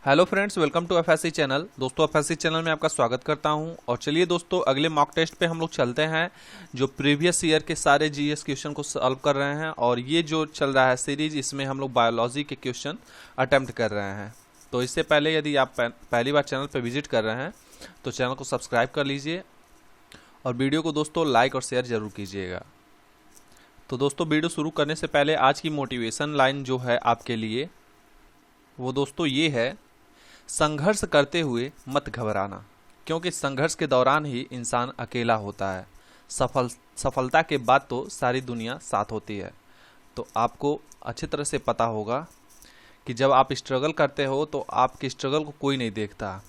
Hello friends, welcome to FSC channel. दोस्तों, FSC channel में आपका स्वागत करता हूं। और चलिए दोस्तों, अगले मॉक टेस्ट पे हम लोग चलते हैं, जो प्रीवियस ईयर के सारे जीएस क्वेश्चन को सॉल्व कर रहे हैं। और ये जो चल रहा है सीरीज, इसमें हम लोग बायोलॉजी के क्वेश्चन अटेम्प्ट कर रहे हैं। तो इससे पहले यदि आप पहली बार चैनल पर विजिट कर रहे हैं तो चैनल को सब्सक्राइब कर लीजिए और वीडियो को दोस्तों लाइक और शेयर जरूर कीजिएगा। तो दोस्तों, वीडियो शुरू करने से पहले आज की मोटिवेशन लाइन जो है आपके लिए, वो दोस्तों ये है: संघर्ष करते हुए मत घबराना, क्योंकि संघर्ष के दौरान ही इंसान अकेला होता है। सफलता के बाद तो सारी दुनिया साथ होती है। तो आपको अच्छी तरह से पता होगा कि जब आप स्ट्रगल करते हो तो आपके स्ट्रगल को कोई नहीं देखता,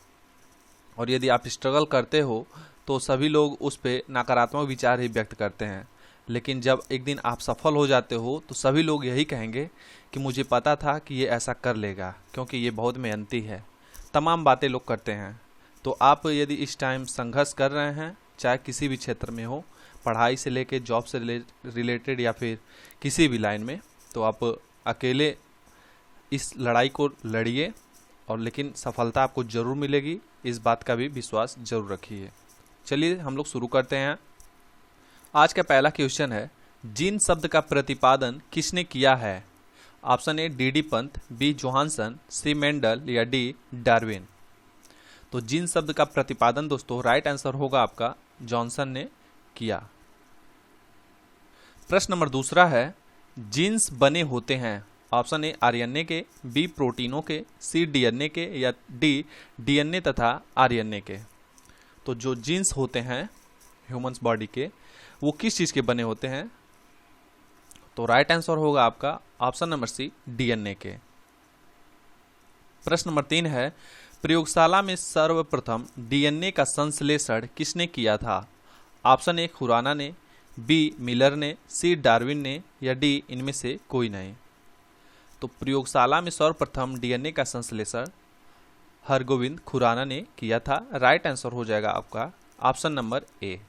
और यदि आप स्ट्रगल करते हो तो सभी लोग उस पर नकारात्मक विचार ही व्यक्त करते हैं। लेकिन जब एक दिन आप सफल हो जाते हो तो सभी लोग यही कहेंगे कि मुझे पता था कि ये ऐसा कर लेगा, क्योंकि ये बहुत मेहनती है। तमाम बातें लोग करते हैं। तो आप यदि इस टाइम संघर्ष कर रहे हैं, चाहे किसी भी क्षेत्र में हो, पढ़ाई से लेके जॉब से रिलेटेड या फिर किसी भी लाइन में, तो आप अकेले इस लड़ाई को लड़िए, और लेकिन सफलता आपको ज़रूर मिलेगी, इस बात का भी विश्वास जरूर रखिए। चलिए हम लोग शुरू करते हैं। आज का पहला क्वेश्चन है: जीन शब्द का प्रतिपादन किसने किया है? Option A D Pant, B Johannsen, C Mendel या डी डार्विन। तो जीन शब्द का प्रतिपादन दोस्तों राइट आंसर होगा आपका जॉनसन ने किया। प्रश्न नंबर दूसरा है: जीन्स बने होते हैं ऑप्शन ए आरएनए के, बी प्रोटीनों के, सी डीएनए के या डी डीएनए तथा आरएनए के। तो जो जीन्स होते हैं ह्यूमंस बॉडी के, वो किस चीज के बने होते हैं? तो राइट आंसर होगा आपका ऑप्शन नंबर सी डीएनए के। प्रश्न नंबर 3 है: प्रयोगशाला में सर्वप्रथम डीएनए का संश्लेषण किसने किया था? ऑप्शन ए खुराना ने, बी मिलर ने, सी डार्विन ने या डी इनमें से कोई नहीं। तो प्रयोगशाला में सर्वप्रथम डीएनए का संश्लेषण हरगोविंद खुराना ने किया था। राइट आंसर हो जाएगा आपका ऑप्शन नंबर ए।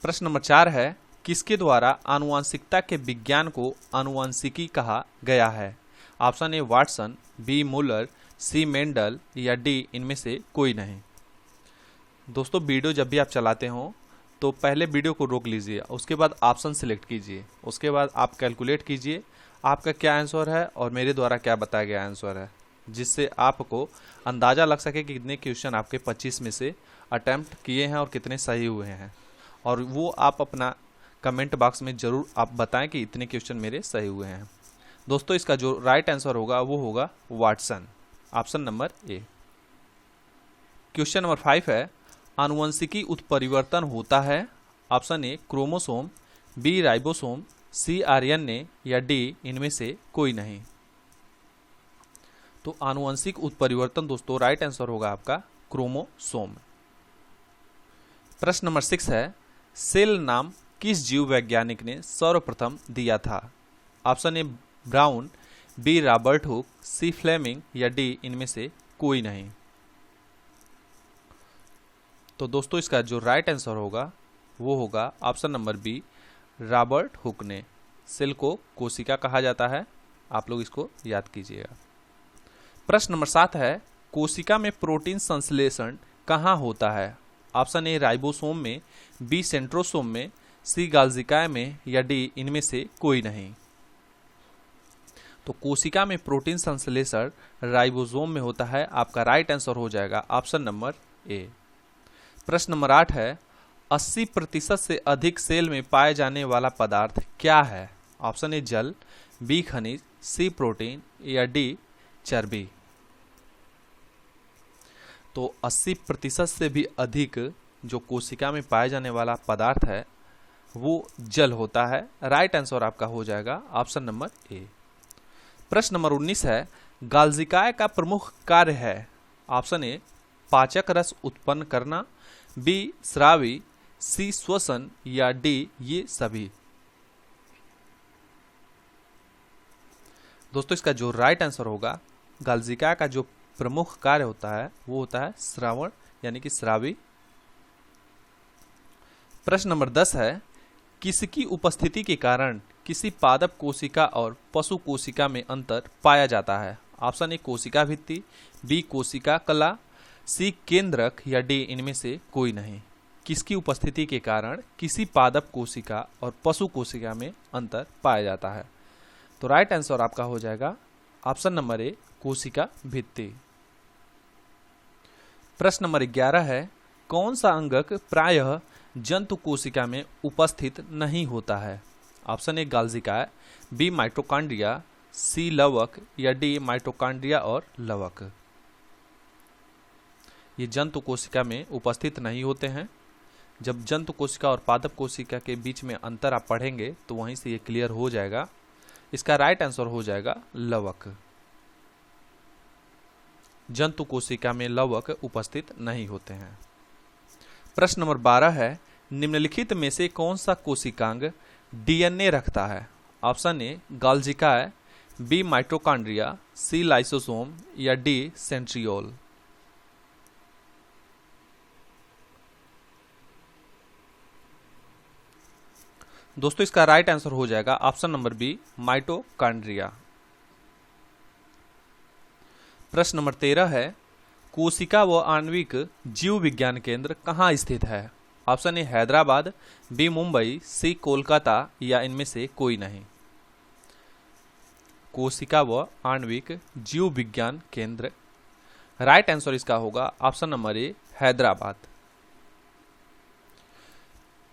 प्रश्न नंबर 4 है: किसके द्वारा आनुवंशिकता के विज्ञान को आनुवंशिकी कहा गया है? Option A Watson, B Muller, C Mendel या डी इनमें से कोई नहीं। दोस्तों, वीडियो जब भी आप चलाते हो तो पहले वीडियो को रोक लीजिए, उसके बाद ऑप्शन सिलेक्ट कीजिए, उसके बाद आप कैलकुलेट कीजिए आपका क्या आंसर है और मेरे द्वारा क्या बताया गया आंसर है, जिससे आपको अंदाजा लग सके कि कितने क्वेश्चन आपके 25 में से अटेम्प्ट किए हैं और कितने सही हुए हैं। और वो आप अपना कमेंट बॉक्स में जरूर आप बताएं कि इतने क्वेश्चन मेरे सही हुए हैं। दोस्तों, इसका जो राइट आंसर होगा वो होगा Watson, option number A. Question number 5 है: आनुवंशिकी उत्परिवर्तन होता है? Option A chromosome, B ribosome, C RNA या डी इनमें से कोई नहीं। तो आनुवंशिक उत्परिवर्तन दोस्तों राइट आंसर होगा आपका क्रोमोसोम। प्रश्न नंबर 6 है: सेल नाम किस जीव वैज्ञानिक ने सर्वप्रथम दिया था? Option A Brown, B Robert Hooke, C Fleming या डी इनमें से कोई नहीं। तो दोस्तों, इसका जो राइट आंसर होगा वो होगा option number B, Robert Hooke ने। सेल को कोशिका कहा जाता है, आप लोग इसको याद कीजिएगा। प्रश्न नंबर 7 है: कोशिका में प्रोटीन संश्लेषण कहाँ होता है? ऑप्शन ए राइबोसोम में, बी सेंट्रोसोम में, सी गाल्जिकाय में या डी इनमें से कोई नहीं। तो कोशिका में प्रोटीन संश्लेषण राइबोसोम में होता है। आपका राइट आंसर हो जाएगा ऑप्शन नंबर ए। प्रश्न नंबर 8 है: 80% से अधिक सेल में पाए जाने वाला पदार्थ क्या है? ऑप्शन ए जल, बी खनिज, सी प्रोटीन या डी चर्बी। तो 80% से भी अधिक जो कोशिका में पाए जाने वाला पदार्थ है वो जल होता है। राइट आंसर आपका हो जाएगा ऑप्शन नंबर ए। प्रश्न नंबर 19 है: गाल्जिकाय का प्रमुख कार्य है? ऑप्शन ए पाचक रस उत्पन्न करना, बी स्रावी, सी श्वसन या डी ये सभी। दोस्तों, इसका जो राइट आंसर होगा, गाल्जिकाय का जो प्रमुख कार्य होता है वो होता है श्रावण, यानी कि स्रावी। प्रश्न नंबर 10 है: किसकी उपस्थिति के कारण किसी पादप कोशिका और पशु कोशिका में अंतर पाया जाता है? ऑप्शन ए कोशिका भित्ति, बी कोशिका कला, सी केंद्रक या डी इनमें से कोई नहीं। किसकी उपस्थिति के कारण किसी पादप कोशिका और पशु कोशिका में अंतर पाया जाता है? तो राइट आंसर आपका हो जाएगा ऑप्शन नंबर ए कोशिका भित्ति। प्रश्न नंबर 11 है, कौन सा अंगक प्रायः जंतु कोशिका में उपस्थित नहीं होता है? ऑप्शन ए गाल्जिका, बी माइटोकॉन्ड्रिया, सी लवक या डी माइटोकॉन्ड्रिया और लवक। ये जंतु कोशिका में उपस्थित नहीं होते हैं। जब जंतु कोशिका और पादप कोशिका के बीच में अंतर आप पढ़ेंगे तो वहीं से ये क्लियर हो जाएगा। इसका राइट आंसर हो जाएगा लवक। जंतु कोशिका में लवक उपस्थित नहीं होते हैं। प्रश्न नंबर 12 है, निम्नलिखित में से कौन सा कोशिकांग डीएनए रखता है? ऑप्शन ए गाल्जिका, बी माइटोकॉन्ड्रिया, सी लाइसोसोम या डी सेंट्रियोल। दोस्तों इसका राइट आंसर हो जाएगा ऑप्शन नंबर बी माइटोकॉन्ड्रिया। प्रश्न नंबर 13 है, कोशिका व आणविक जीव विज्ञान केंद्र कहाँ स्थित है? Option A Hyderabad, B Mumbai, C Kolkata या इनमें से कोई नहीं। कोशिका व आणविक जीव विज्ञान केंद्र, राइट आंसर इसका होगा ऑप्शन नंबर ए हैदराबाद।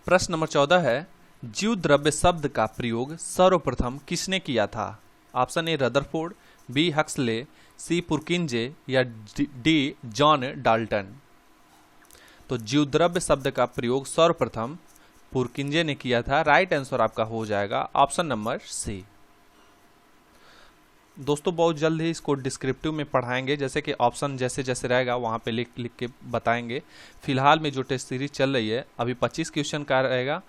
प्रश्न नंबर 14 है, जीव द्रव्य शब्द का प्रयोग सर्वप्रथम किसने किया था? Option A Rutherford, B Huxley, C Purkinje या डी जॉन डाल्टन। तो जीव द्रव्य शब्द का प्रयोग सर्वप्रथम पुरकिंजे ने किया था। राइट आंसर आपका हो जाएगा ऑप्शन नंबर सी। दोस्तों बहुत जल्द ही इसको डिस्क्रिप्टिव में पढ़ाएंगे, जैसे कि ऑप्शन जैसे जैसे रहेगा वहाँ पे लिख लिख के बताएंगे। फिलहाल में जो टेस्ट सीरीज चल रही है अभी 25 क्वेश्चन का रहेगा,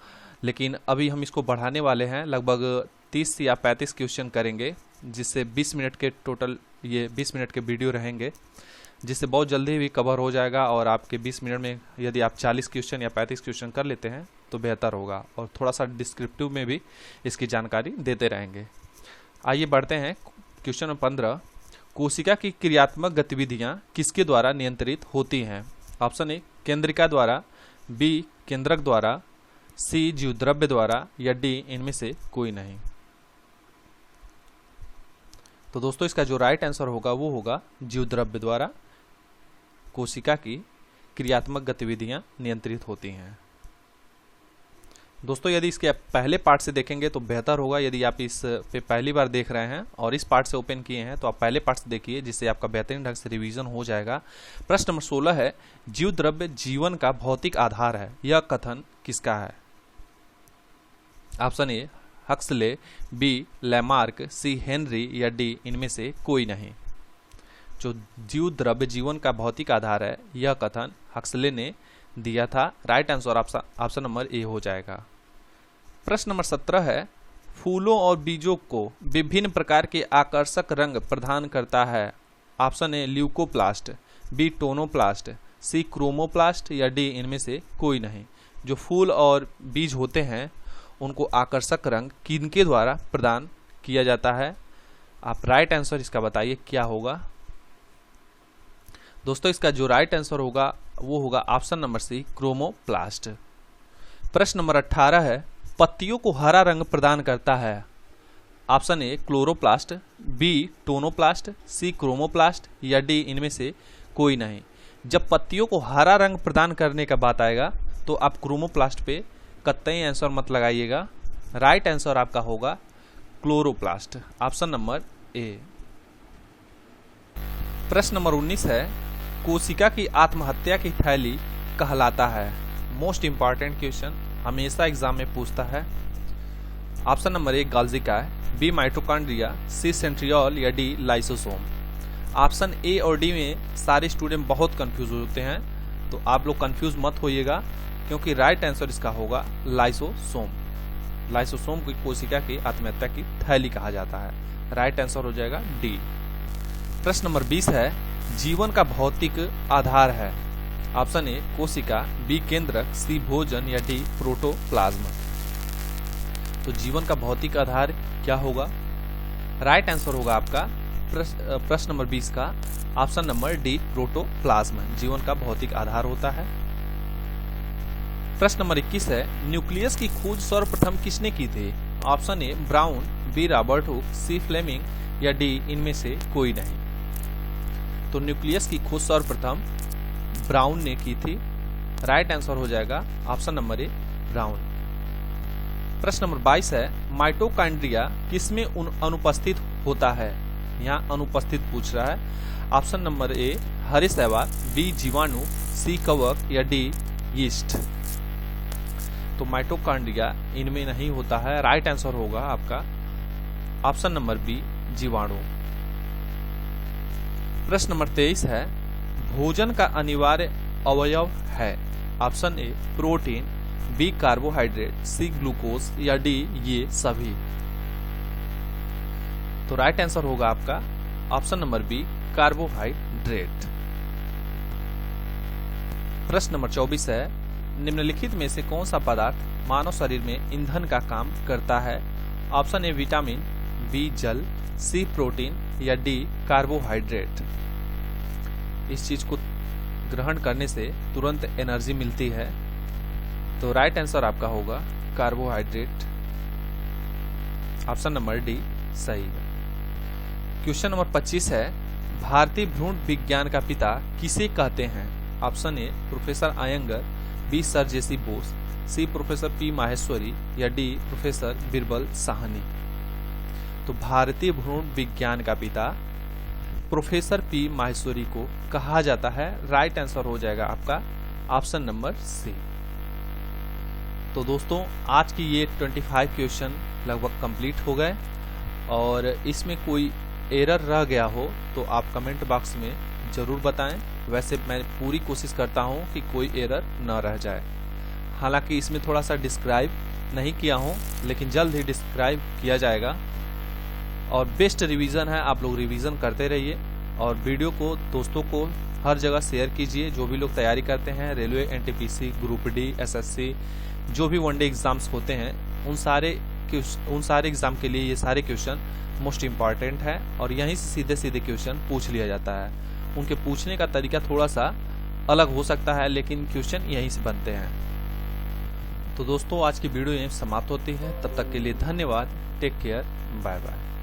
लेकिन अभी हम इसको बढ़ाने वाले हैं, लगभग 30 या 35 क्वेश्चन करेंगे, जिससे 20 मिनट के टोटल ये 20 मिनट के वीडियो रहेंगे, जिससे बहुत जल्दी भी कवर हो जाएगा। और आपके 20 मिनट में यदि आप 40 क्वेश्चन या 35 क्वेश्चन कर लेते हैं तो बेहतर होगा, और थोड़ा सा डिस्क्रिप्टिव में भी इसकी जानकारी देते रहेंगे। आइए बढ़ते हैं क्वेश्चन नंबर 15, कोशिका की क्रियात्मक गतिविधियाँ किसके द्वारा नियंत्रित होती हैं? ऑप्शन ए केंद्रिका द्वारा, बी केंद्रक द्वारा, सी जीव द्रव्य द्वारा या डी इनमें से कोई नहीं। तो दोस्तों इसका जो राइट आंसर होगा वो होगा जीव द्रव्य द्वारा कोशिका की क्रियात्मक गतिविधियां नियंत्रित होती हैं। दोस्तों यदि इसके पहले पार्ट से देखेंगे तो बेहतर होगा। यदि आप इस पे पहली बार देख रहे हैं और इस पार्ट से ओपन किए हैं तो आप पहले पार्ट से देखिए, जिससे आपका बेहतरीन ढंग से रिवीजन हो जाएगा। प्रश्न नंबर 16 है, जीव द्रव्य जीवन का भौतिक आधार है, यह कथन किसका है? Option A Huxley, B Lamarck, C Henry या डी इनमें से कोई नहीं। जो जीव द्रव्य जीवन का भौतिक आधार है यह कथन हक्सले ने दिया था। राइट आंसर ऑप्शन नंबर ए हो जाएगा। प्रश्न नंबर 17 है, फूलों और बीजों को विभिन्न प्रकार के आकर्षक रंग प्रदान करता है। Option A leucoplast, B tonoplast, C chromoplast या डी इनमें से कोई नहीं। जो फूल और बीज होते हैं उनको आकर्षक रंग किनके द्वारा प्रदान किया जाता है? आप राइट आंसर इसका बताइए क्या होगा। दोस्तों इसका जो राइट आंसर होगा वो होगा ऑप्शन नंबर सी क्रोमोप्लास्ट। प्रश्न नंबर 18 है, पत्तियों को हरा रंग प्रदान करता है। Option A chloroplast, B tonoplast, C chromoplast या डी इनमें से कोई नहीं। जब पत्तियों को हरा रंग प्रदान करने का बात आएगा तो आप क्रोमोप्लास्ट पे कतई आंसर मत लगाइएगा। राइट आंसर आपका होगा क्लोरोप्लास्ट, ऑप्शन नंबर ए। प्रश्न नंबर 19 है, कोशिका की आत्महत्या की थैली कहलाता है। मोस्ट इंपॉर्टेंट क्वेश्चन, हमेशा एग्जाम में पूछता है। ऑप्शन नंबर ए गाल्जिका, बी माइटोकॉन्ड्रिया, सी सेंट्रियोल या डी लाइसोसोम। ऑप्शन ए और डी में सारे स्टूडेंट बहुत कंफ्यूज होते हैं, तो आप लोग कंफ्यूज मत होइएगा, क्योंकि राइट आंसर इसका होगा लाइसोसोम। लाइसोसोम को कोशिका की आत्महत्या की थैली कहा जाता है। राइट आंसर हो जाएगा डी। प्रश्न नंबर 20 है, जीवन का भौतिक आधार है। ऑप्शन ए कोशिका, बी केंद्रक, सी भोजन या डी प्रोटोप्लाज्म। तो जीवन का भौतिक आधार क्या होगा? राइट आंसर होगा आपका प्रश्न नंबर 20 का ऑप्शन नंबर डी प्रोटोप्लाज्म जीवन का भौतिक आधार होता है। प्रश्न नंबर 21 है न्यूक्लियस की खोज सर्वप्रथम किसने की थी? Option A Brown, B Robert Hooke, C Fleming या डी इनमें से कोई नहीं। तो न्यूक्लियस की खोज सर्वप्रथम ब्राउन ने की थी। राइट आंसर हो जाएगा ऑप्शन नंबर ए ब्राउन। प्रश्न नंबर 22 है माइटोकॉन्ड्रिया किसमें अनुपस्थित होता है? यहाँ अनुपस्थित पूछ रहा है। ऑप्शन नंबर ए हरे शैवाल, बी जीवाणु, सी कवक या डी यीस्ट। तो माइटोकॉन्ड्रिया इनमें नहीं होता है। राइट आंसर होगा आपका ऑप्शन नंबर बी जीवाणु। प्रश्न नंबर 23 है भोजन का अनिवार्य अवयव है? Option A protein, B carbohydrate, C glucose या डी ये सभी। तो राइट आंसर होगा आपका ऑप्शन नंबर बी कार्बोहाइड्रेट। प्रश्न नंबर 24 है निम्नलिखित में से कौन सा पदार्थ मानव शरीर में ईंधन का काम करता है? ऑप्शन ए विटामिन, बी जल, सी प्रोटीन या डी कार्बोहाइड्रेट। इस चीज को ग्रहण करने से तुरंत एनर्जी मिलती है। तो राइट आंसर आपका होगा कार्बोहाइड्रेट। ऑप्शन नंबर डी सही है। क्वेश्चन नंबर 25 है भारतीय भ्रूण विज्ञान का पिता किसे कहते हैं? Option A professor Iyengar, B sir J C Bose, C professor P Maheshwari या डी प्रोफेसर बिरबल साहनी। तो भारतीय भ्रूण विज्ञान का पिता प्रोफेसर पी माहेश्वरी को कहा जाता है। राइट आंसर हो जाएगा आपका ऑप्शन नंबर सी। तो दोस्तों आज की ये 25 क्वेश्चन लगभग कंप्लीट हो गए और इसमें कोई एरर रह गया हो तो आप कमेंट बॉक्स में जरूर बताएं। वैसे मैं पूरी कोशिश करता हूं कि कोई एरर न रह जाए। हालांकि इसमें थोड़ा सा डिस्क्राइब नहीं किया हूं लेकिन जल्द ही डिस्क्राइब किया जाएगा। और बेस्ट रिवीजन है, आप लोग रिवीजन करते रहिए और वीडियो को दोस्तों को हर जगह शेयर कीजिए। जो भी लोग तैयारी करते हैं railway, NTPC, group D, SSC, जो भी वनडे एग्जाम्स होते हैं उन सारे एग्जाम के लिए ये सारे क्वेश्चन मोस्ट इम्पॉर्टेंट है और यहीं से सीधे सीधे क्वेश्चन पूछ लिया जाता है। उनके पूछने का तरीका थोड़ा सा अलग हो सकता है लेकिन क्वेश्चन यहीं से बनते हैं। तो दोस्तों आज की वीडियो यहीं समाप्त होती है। तब तक के लिए धन्यवाद। Take care, bye bye.